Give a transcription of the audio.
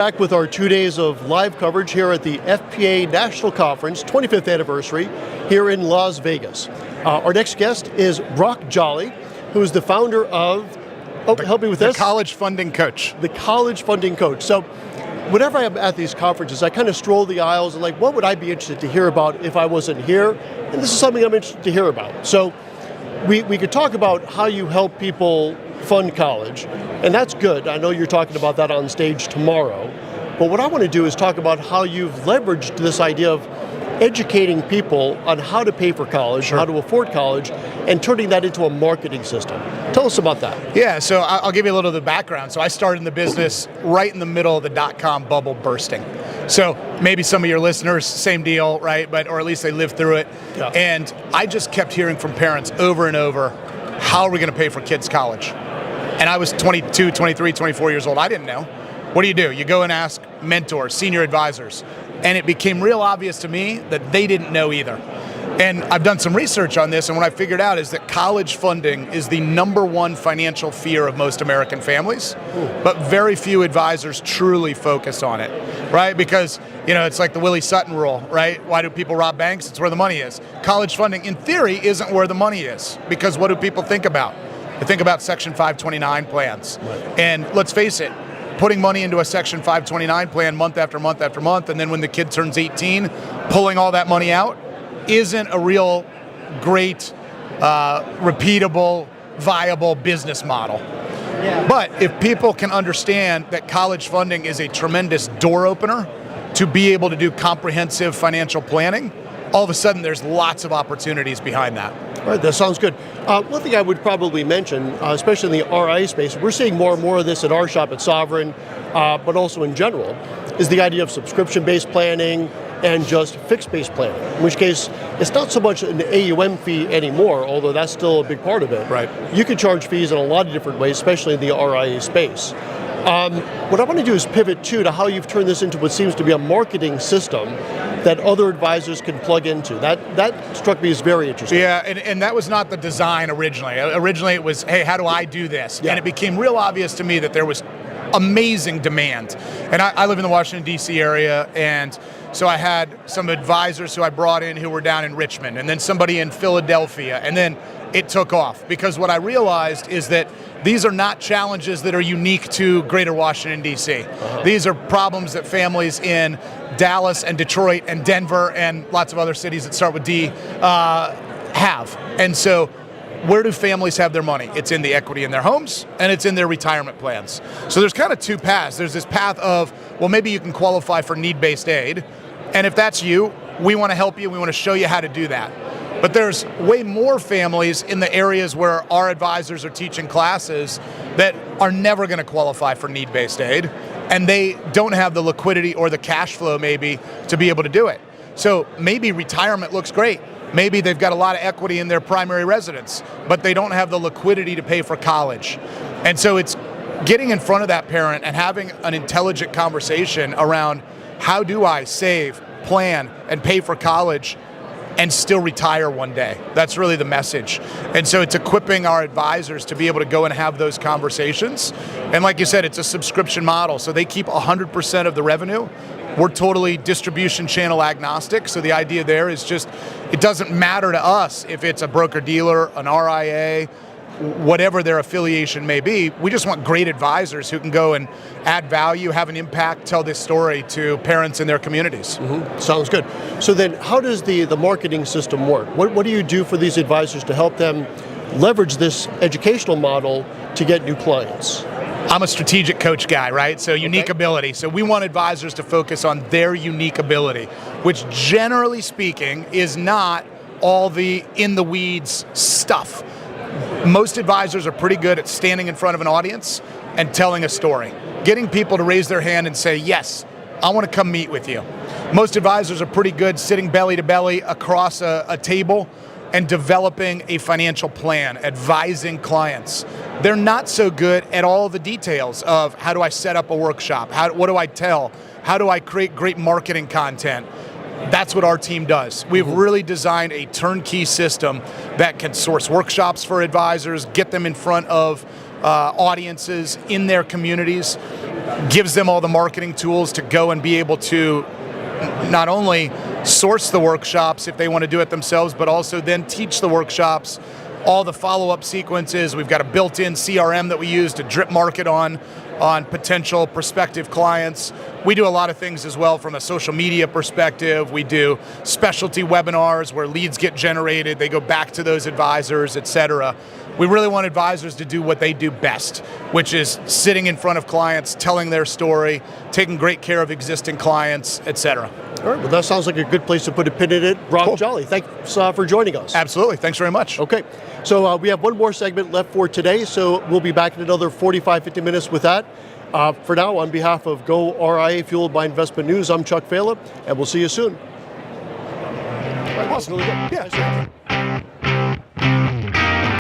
Back with our 2 days of live coverage here at the FPA National Conference, 25th anniversary, here in Las Vegas. Our next guest is Brock Jolly, who is the founder of, help me with this. The College Funding Coach. The College Funding Coach. So whenever I'm at these conferences, I kind of stroll the aisles and what would I be interested to hear about if I wasn't here? And this is something I'm interested to hear about. So we could talk about how you help people fund college, and that's good. I know you're talking about that on stage tomorrow. But what I want to do is talk about how you've leveraged this idea of educating people on how to pay for college, how to afford college, and turning that into a marketing system. Tell us about that. Yeah, so I'll give you a little of the background. So I started in the business right in the middle of the dot-com bubble bursting. So maybe some of your listeners, same deal, right? Or at least they lived through it. Yeah. And I just kept hearing from parents over and over, how are we going to pay for kids' college? And I was 22, 23, 24 years old. I didn't know. What do? You go and ask mentors, senior advisors. And it became real obvious to me that they didn't know either. And I've done some research on this, and what I figured out is that college funding is the #1 financial fear of most American families, but very few advisors truly focus on it, right? Because, it's like the Willie Sutton rule, right? Why do people rob banks? It's where the money is. College funding, in theory, isn't where the money is, because what do people think about? They think about Section 529 plans. Right. And let's face it, putting money into a Section 529 plan month after month after month, and then when the kid turns 18, pulling all that money out, isn't a real great, repeatable, viable business model. Yeah. But if people can understand that college funding is a tremendous door opener to be able to do comprehensive financial planning, all of a sudden there's lots of opportunities behind that. All right, that sounds good. One thing I would probably mention, especially in the RIA space, we're seeing more and more of this at our shop at Sovereign, but also in general, is the idea of subscription-based planning and just fixed-based planning, in which case it's not so much an AUM fee anymore, although that's still a big part of it. Right. You can charge fees in a lot of different ways, especially in the RIA space. What I want to do is pivot to how you've turned this into what seems to be a marketing system that other advisors can plug into. That struck me as very interesting. Yeah, and that was not the design originally. Originally it was, hey, how do I do this? Yeah. And it became real obvious to me that there was amazing demand. And I live in the Washington, D.C. area, and so I had some advisors who I brought in who were down in Richmond, and then somebody in Philadelphia, and then it took off. Because what I realized is that these are not challenges that are unique to Greater Washington, D.C. These are problems that families in Dallas and Detroit and Denver and lots of other cities that start with D have. And so where do families have their money? It's in the equity in their homes, and it's in their retirement plans. So there's kind of two paths. There's this path of, well, maybe you can qualify for need-based aid, and if that's you, we want to help you, we want to show you how to do that. But there's way more families in the areas where our advisors are teaching classes that are never going to qualify for need-based aid, and they don't have the liquidity or the cash flow maybe to be able to do it. So maybe retirement looks great. Maybe they've got a lot of equity in their primary residence, but they don't have the liquidity to pay for college. And so it's getting in front of that parent and having an intelligent conversation around, how do I save, plan, and pay for college and still retire one day? That's really the message. And so it's equipping our advisors to be able to go and have those conversations. And like you said, it's a subscription model. So they keep 100% of the revenue. We're totally distribution channel agnostic. So the idea there is just, it doesn't matter to us if it's a broker-dealer, an RIA, whatever their affiliation may be. We just want great advisors who can go and add value, have an impact, tell this story to parents in their communities. Sounds good. So then how does the marketing system work? What do you do for these advisors to help them leverage this educational model to get new clients? I'm a strategic coach guy, right? So unique ability. So we want advisors to focus on their unique ability, which generally speaking is not all the in the weeds stuff. Most advisors are pretty good at standing in front of an audience and telling a story, getting people to raise their hand and say, yes, I want to come meet with you. Most advisors are pretty good sitting belly to belly across a table and developing a financial plan, advising clients. They're not so good at all the details of, how do I set up a workshop? What do I tell? How do I create great marketing content? That's what our team does. We've really designed a turnkey system that can source workshops for advisors, get them in front of audiences in their communities, gives them all the marketing tools to go and be able to not only source the workshops if they want to do it themselves, but also then teach the workshops, all the follow-up sequences. We've got a built-in CRM that we use to drip market on potential prospective clients. We do a lot of things as well from a social media perspective. We do specialty webinars where leads get generated, they go back to those advisors, etc. We really want advisors to do what they do best, which is sitting in front of clients, telling their story, taking great care of existing clients, etc. All right, well, that sounds like a good place to put a pin in it. Brock Cool. Jolly, thanks for joining us. Absolutely. Thanks very much. Okay, so we have one more segment left for today, so we'll be back in another 45, 50 minutes with that. For now, on behalf of goRIA, fueled by Investment News, I'm Chuck Fala, and we'll see you soon. Awesome. Really good. Yeah.